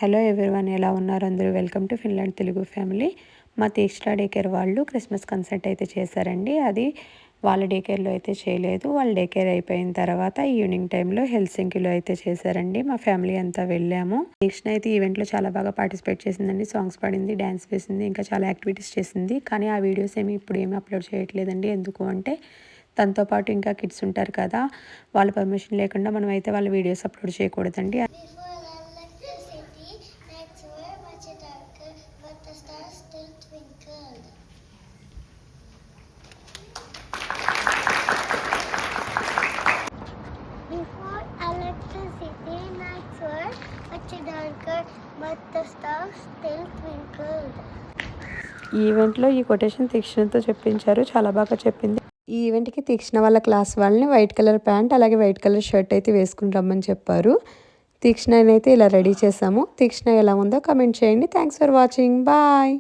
Hello everyone, ఎలా ఉన్నారు అందరూ? Welcome to Finland Telugu family. మా తీక్షణ డే కేర్ వాళ్ళు క్రిస్మస్ కన్సర్ట్ అయితే చేశారండి. అది వాళ్ళ డే కేర్లో అయితే చేయలేదు. వాళ్ళ డే కేర్ అయిపోయిన తర్వాత ఈవినింగ్ టైంలో హెల్సింకిలో అయితే చేశారండి. మా ఫ్యామిలీ అంతా వెళ్ళాము. తీక్షణ అయితే ఈవెంట్లో చాలా బాగా పార్టిసిపేట్ చేసిందండి. సాంగ్స్ పాడింది, డ్యాన్స్ వేసింది, ఇంకా చాలా యాక్టివిటీస్ చేసింది. కానీ ఆ వీడియోస్ ఇప్పుడు ఏమీ అప్లోడ్ చేయట్లేదండి. ఎందుకు అంటే తనతో పాటు ఇంకా కిడ్స్ ఉంటారు కదా, వాళ్ళ పర్మిషన్ లేకుండా మనం అయితే వాళ్ళ వీడియోస్ అప్లోడ్ చేయకూడదండి. Before electricity, nights were much darker, but the stars still twinkled. ఈ ఈవెంట్లో ఈ కొటేషన్ తీక్షణతో చెప్పించారు. చాలా బాగా చెప్పింది. ఈ ఈవెంట్కి తీక్షణ వాళ్ళ క్లాస్ వాళ్ళని వైట్ కలర్ ప్యాంట్ అలాగే వైట్ కలర్ షర్ట్ అయితే వేసుకుని రమ్మని చెప్పారు. తీక్షణనైతే ఇలా రెడీ చేసాము. తీక్షణ ఎలా ఉందో కమెంట్ చేయండి. Thanks for watching. బాయ్.